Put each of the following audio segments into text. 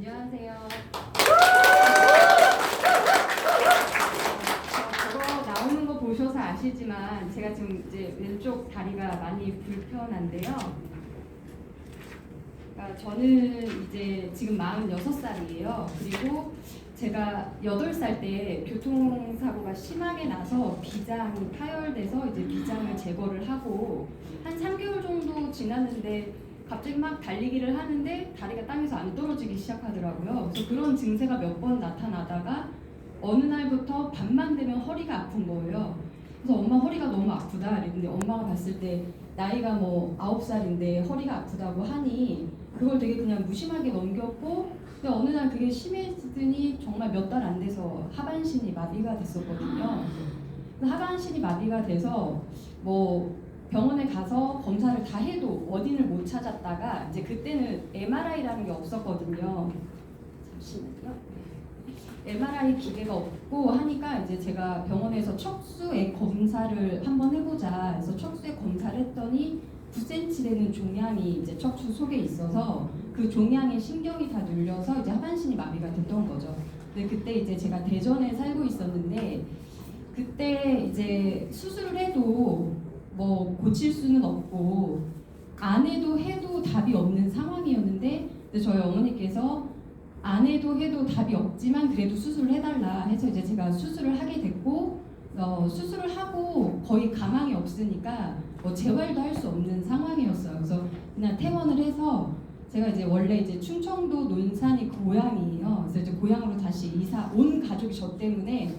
안녕하세요. 저거 나오는 거 보셔서 아시지만 제가 지금 이제 왼쪽 다리가 많이 불편한데요. 그러니까 저는 이제 지금 46살이에요. 그리고 제가 8살 때 교통사고가 심하게 나서 비장이 파열돼서 이제 비장을 제거를 하고 한 3개월 정도 지났는데 갑자기 막 달리기를 하는데 다리가 땅에서 안 떨어지기 시작하더라고요. 그래서 그런 증세가 몇 번 나타나다가 어느 날부터 밤만 되면 허리가 아픈 거예요. 그래서 엄마 허리가 너무 아프다 그랬는데 엄마가 봤을 때 나이가 뭐 9살인데 허리가 아프다고 하니 그걸 되게 그냥 무심하게 넘겼고, 근데 어느 날 그게 심해지더니 정말 몇 달 안 돼서 하반신이 마비가 됐었거든요. 하반신이 마비가 돼서 뭐 병원에 가서 검사를 다 해도 원인을 못 찾았다가 이제 그때는 MRI라는 게 없었거든요. 잠시만요. MRI 기계가 없고 하니까 이제 제가 병원에서 척수액 검사를 한번 해보자 해서 척수액 검사를 했더니 9cm 되는 종양이 이제 척수 속에 있어서 그 종양에 신경이 다 눌려서 이제 하반신이 마비가 됐던 거죠. 근데 그때 이제 제가 대전에 살고 있었는데 그때 이제 수술을 해도 뭐 고칠 수는 없고 안 해도 답이 없는 상황이었는데 저희 어머니께서 안 해도 답이 없지만 그래도 수술을 해달라 해서 이제 제가 수술을 하게 됐고 수술을 하고 거의 가망이 없으니까 뭐 재활도 할 수 없는 상황이었어요. 그래서 그냥 퇴원을 해서 제가 이제 원래 이제 충청도 논산이 고향이에요. 그래서 이제 고향으로 다시 온 가족이 저 때문에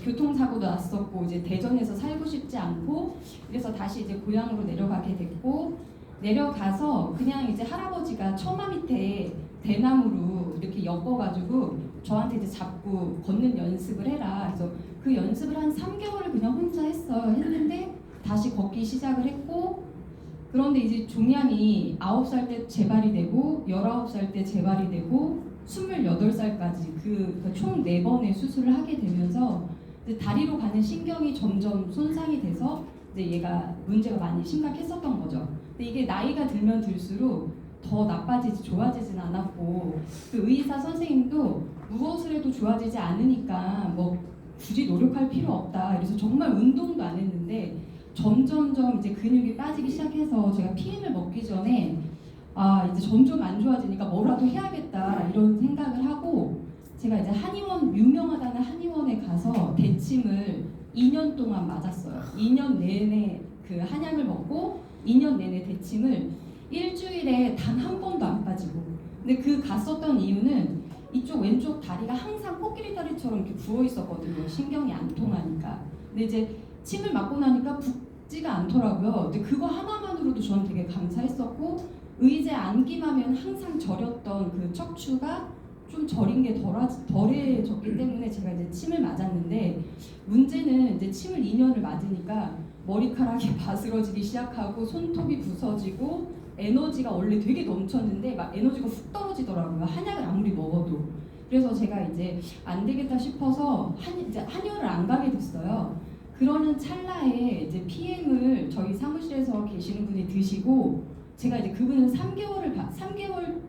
교통사고도 났었고 이제 대전에서 살고 싶지 않고 그래서 다시 이제 고향으로 내려가게 됐고, 내려가서 그냥 이제 할아버지가 처마 밑에 대나무로 이렇게 엮어가지고 저한테 이제 잡고 걷는 연습을 해라. 그래서 그 연습을 한 3개월을 그냥 혼자 했는데 다시 걷기 시작을 했고, 그런데 이제 종양이 9살 때 재발이 되고 19살 때 재발이 되고 28살까지 총 4번의 수술을 하게 되면서 이제 다리로 가는 신경이 점점 손상이 돼서 이제 얘가 문제가 많이 심각했었던 거죠. 근데 이게 나이가 들면 들수록 더 나빠지지 좋아지진 않았고 그 의사 선생님도 무엇을 해도 좋아지지 않으니까 뭐 굳이 노력할 필요 없다. 그래서 정말 운동도 안 했는데 점점점 이제 근육이 빠지기 시작해서 제가 피임을 먹기 전에 이제 점점 안 좋아지니까 뭐라도 해야겠다 이런 생각을 하고 제가 이제 한의원, 유명하다는 한의원에 가서 대침을 2년 동안 맞았어요. 2년 내내 그 한약을 먹고 2년 내내 대침을 일주일에 단 한 번도 안 빠지고, 근데 그 갔었던 이유는 이쪽 왼쪽 다리가 항상 코끼리 다리처럼 이렇게 부어 있었거든요. 신경이 안 통하니까. 근데 이제 침을 맞고 나니까 붓지가 않더라고요. 근데 그거 하나만으로도 저는 되게 감사했었고, 의자에 앉기만 하면 항상 저렸던 그 척추가 좀 저린 게 덜해졌기 때문에 제가 이제 침을 맞았는데, 문제는 이제 침을 2년을 맞으니까 머리카락이 바스러지기 시작하고 손톱이 부서지고 에너지가 원래 되게 넘쳤는데 막 에너지가 훅 떨어지더라고요. 한약을 아무리 먹어도. 그래서 제가 이제 안 되겠다 싶어서 이제 한의원을 안 가게 됐어요. 그러는 찰나에 이제 PM을 저희 사무실에서 계시는 분이 드시고, 제가 이제 그분은 3개월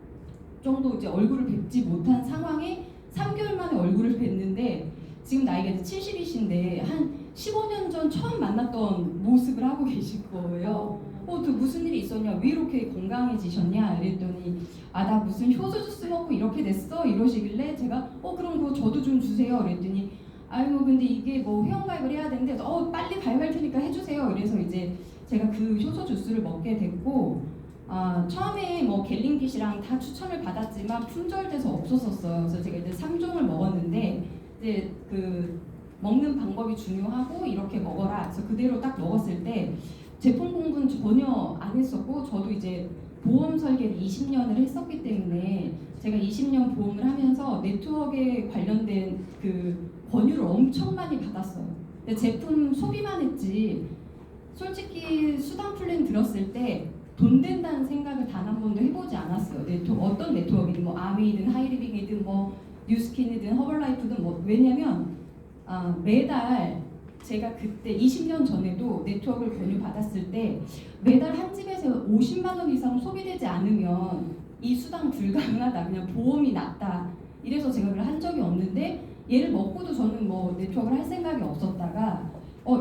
정도 이제 얼굴을 뵙지 못한 상황에 3개월 만에 얼굴을 뵀는데 지금 나이가 이제 70이신데 한 15년 전 처음 만났던 모습을 하고 계실 거예요. 또 무슨 일이 있었냐? 왜 이렇게 건강해지셨냐? 이랬더니 나 무슨 효소 주스 먹고 이렇게 됐어? 이러시길래 제가 그럼 그거 저도 좀 주세요. 이랬더니 아이고 근데 이게 뭐 회원가입을 해야 되는데 빨리 가입할 테니까 해주세요. 이래서 이제 제가 그 효소 주스를 먹게 됐고, 처음에 뭐 갤린깃이랑 다 추천을 받았지만 품절돼서 없었었어요. 그래서 제가 이제 3종을 먹었는데 이제 그 먹는 방법이 중요하고 이렇게 먹어라. 그래서 그대로 딱 먹었을 때 제품 공부는 전혀 안 했었고, 저도 이제 보험 설계를 20년을 했었기 때문에 제가 20년 보험을 하면서 네트워크에 관련된 그 권유를 엄청 많이 받았어요. 근데 제품 소비만 했지 솔직히 수당 플랜 들었을 때 돈 된다는 생각을 단 한 번도 해보지 않았어요. 어떤 네트워크이든 뭐 아미이든 하이리빙이든 뭐 뉴스킨이든 허벌라이프든 뭐, 왜냐면 매달 제가 그때 20년 전에도 네트워크를 권유 받았을 때 매달 한 집에서 50만 원 이상 소비되지 않으면 이 수당 불가능하다, 그냥 보험이 낫다, 이래서 제가 그걸 한 적이 없는데, 얘를 먹고도 저는 뭐 네트워크를 할 생각이 없었다가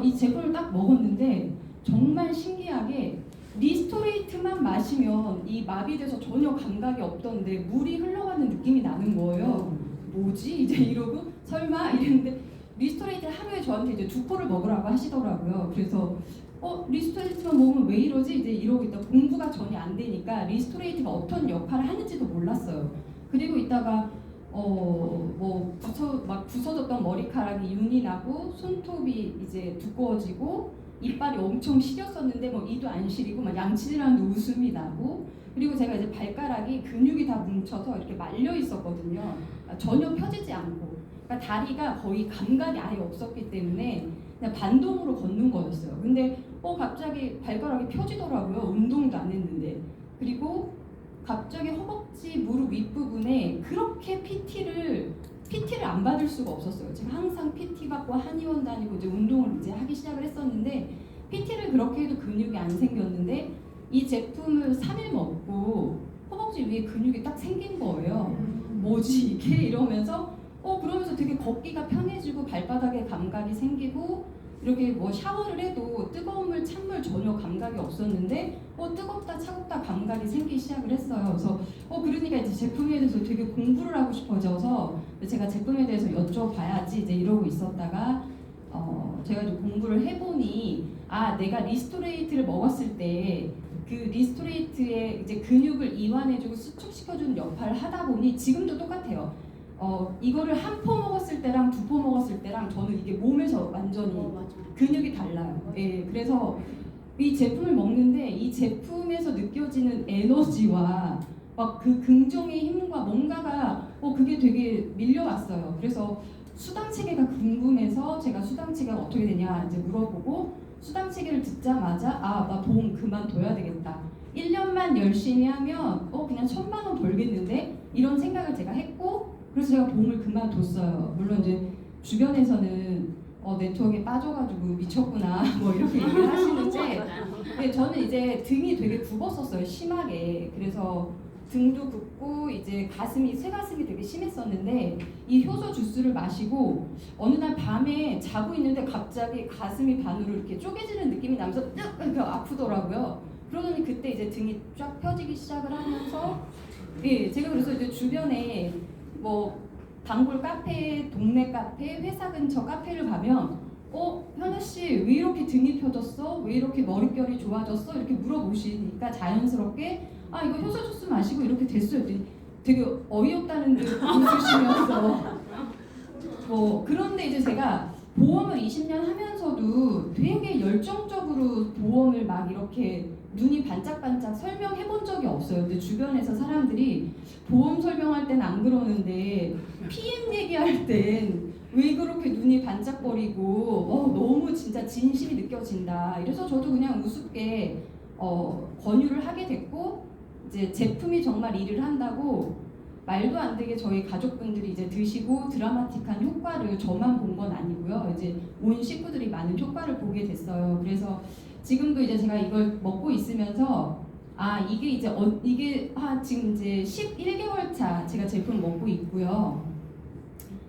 이 제품을 딱 먹었는데 정말 신기하게 리스토레이트만 마시면 이 마비돼서 전혀 감각이 없던데 물이 흘러가는 느낌이 나는 거예요. 뭐지? 이제 이러고 설마 이랬는데, 리스토레이트 하루에 저한테 이제 2포를 먹으라고 하시더라고요. 그래서 리스토레이트만 먹으면 왜 이러지? 이제 이러고 있다 공부가 전혀 안 되니까 리스토레이트가 어떤 역할을 하는지도 몰랐어요. 그리고 있다가 뭐 막 부서졌던 머리카락이 윤이 나고 손톱이 이제 두꺼워지고 이빨이 엄청 시렸었는데 뭐 이도 안 시리고 막 양치질하는데 웃음이 나고, 그리고 제가 이제 발가락이 근육이 다 뭉쳐서 이렇게 말려 있었거든요. 전혀 펴지지 않고, 그러니까 다리가 거의 감각이 아예 없었기 때문에 그냥 반동으로 걷는 거였어요. 근데 갑자기 발가락이 펴지더라고요. 운동도 안 했는데. 그리고 갑자기 허벅지 무릎 윗부분에 그렇게 PT를 안 받을 수가 없었어요. 제가 항상 PT 받고 한의원 다니고 이제 운동을 이제 하기 시작을 했었는데 PT를 그렇게 해도 근육이 안 생겼는데, 이 제품을 3일 먹고 허벅지 위에 근육이 딱 생긴 거예요. 뭐지 이게? 이러면서 그러면서 되게 걷기가 편해지고 발바닥에 감각이 생기고, 이렇게 뭐 샤워를 해도 뜨거운 물, 찬물 전혀 감각이 없었는데 뜨겁다 차갑다 감각이 생기기 시작을 했어요. 그래서 그러니까 이제 제품에 대해서 되게 공부를 하고 싶어져서 제가 제품에 대해서 여쭤봐야지 이제 이러고 있었다가 제가 좀 공부를 해보니, 내가 리스토레이트를 먹었을 때 그 리스토레이트의 이제 근육을 이완해주고 수축시켜주는 역할을 하다 보니 지금도 똑같아요. 이거를 한 포 먹었을 때랑 2포 먹었을 때랑 저는 이게 몸에서 완전히 근육이 달라요. 예, 그래서 이 제품을 먹는데 이 제품에서 느껴지는 에너지와 막 그 긍정의 힘과 뭔가가 그게 되게 밀려왔어요. 그래서 수당 체계가 궁금해서 제가 수당 체계가 어떻게 되냐 이제 물어보고, 수당 체계를 듣자마자 나 보험 그만둬야 되겠다. 1년만 열심히 하면 그냥 1,000만 원 벌겠는데, 이런 생각을 제가 했고, 그래서 제가 보험을 그만뒀어요. 물론 이제 주변에서는 네트워크에 빠져가지고 미쳤구나 뭐 이렇게 얘기를 하시는데, 네, 저는 이제 등이 되게 굽었었어요, 심하게. 그래서 등도 굽고 이제 쇠가슴이 되게 심했었는데, 이 효소 주스를 마시고 어느 날 밤에 자고 있는데 갑자기 가슴이 반으로 이렇게 쪼개지는 느낌이 나면서 이렇게 아프더라고요. 그러더니 그때 이제 등이 쫙 펴지기 시작을 하면서, 예, 제가 그래서 이제 주변에 뭐 단골 카페, 동네 카페, 회사 근처 카페를 가면 현아 씨 왜 이렇게 등이 펴졌어? 왜 이렇게 머릿결이 좋아졌어? 이렇게 물어보시니까 자연스럽게 이거 효소 주스 마시고 이렇게 됐어요. 되게 어이없다는 듯 웃으시면서 그런데 이제 제가 보험을 20년 하면서도 되게 열정적으로 보험을 막 이렇게 눈이 반짝반짝 설명해 본 적이 없어요. 근데 주변에서 사람들이 보험 설명할 땐 안 그러는데 PM 얘기할 땐 왜 그렇게 눈이 반짝거리고 너무 진짜 진심이 느껴진다. 이래서 저도 그냥 우습게 권유를 하게 됐고, 이제 제품이 정말 일을 한다고 말도 안 되게 저희 가족분들이 이제 드시고 드라마틱한 효과를 저만 본 건 아니고요. 이제 온 식구들이 많은 효과를 보게 됐어요. 그래서 지금도 이제 제가 이걸 먹고 있으면서 이게 이제 지금 이제 11개월 차 제가 제품 먹고 있고요.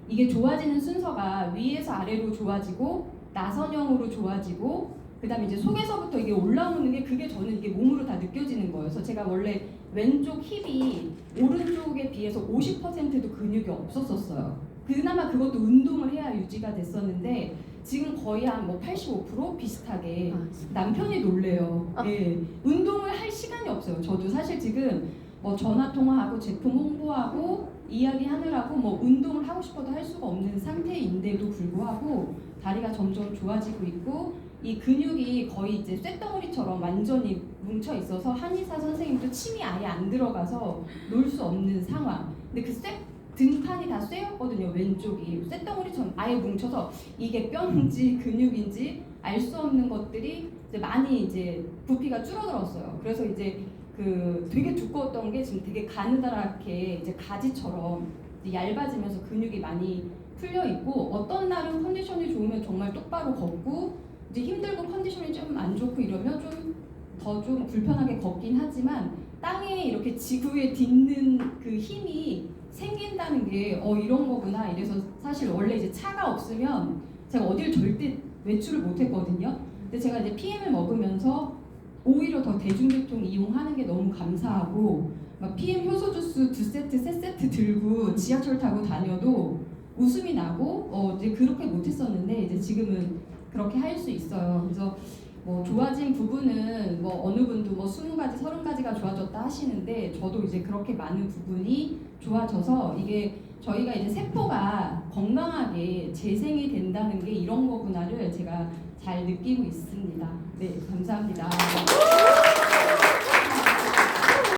이게 좋아지는 순서가 위에서 아래로 좋아지고 나선형으로 좋아지고, 그다음에 이제 속에서부터 이게 올라오는 게, 그게 저는 이게 몸으로 다 느껴지는 거예요. 그래서 제가 원래 왼쪽 힙이 오른쪽에 비해서 50%도 근육이 없었었어요. 그나마 그것도 운동을 해야 유지가 됐었는데 지금 거의 한 85% 비슷하게. 남편이 놀래요. 예, 운동을 할 시간이 없어요. 저도 사실 지금 뭐 전화 통화하고 제품 홍보하고 이야기하느라고 뭐 운동을 하고 싶어도 할 수가 없는 상태인데도 불구하고 다리가 점점 좋아지고 있고, 이 근육이 거의 이제 쇳덩어리처럼 완전히 뭉쳐 있어서 한의사 선생님도 침이 아예 안 들어가서 놀 수 없는 상황. 근데 등판이 다 쇠였거든요. 왼쪽이 쇳덩어리처럼 아예 뭉쳐서 이게 뼈인지 근육인지 알 수 없는 것들이 이제 많이 이제 부피가 줄어들었어요. 그래서 이제 되게 두꺼웠던 게 지금 되게 가느다랗게 이제 가지처럼 이제 얇아지면서 근육이 많이 풀려 있고, 어떤 날은 컨디션이 좋으면 정말 똑바로 걷고, 이제 힘들고 컨디션이 좀 안 좋고 이러면 좀 불편하게 걷긴 하지만 땅에 이렇게 지구에 딛는 그 힘이 생긴다는 게 이런 거구나. 이래서 사실 원래 이제 차가 없으면 제가 어딜 절대 외출을 못 했거든요. 근데 제가 이제 PM을 먹으면서 오히려 더 대중교통 이용하는 게 너무 감사하고 막 PM 효소 주스 2세트, 3세트 들고 지하철 타고 다녀도 웃음이 나고 이제 그렇게 못 했었는데 이제 지금은 그렇게 할 수 있어요. 그래서 뭐 좋아진 부분은 뭐 어느 분도 뭐 20가지, 30가지가 좋아졌다 하시는데 저도 이제 그렇게 많은 부분이 좋아져서 이게 저희가 이제 세포가 건강하게 재생이 된다는 게 이런 거구나를 제가 잘 느끼고 있습니다. 네, 감사합니다.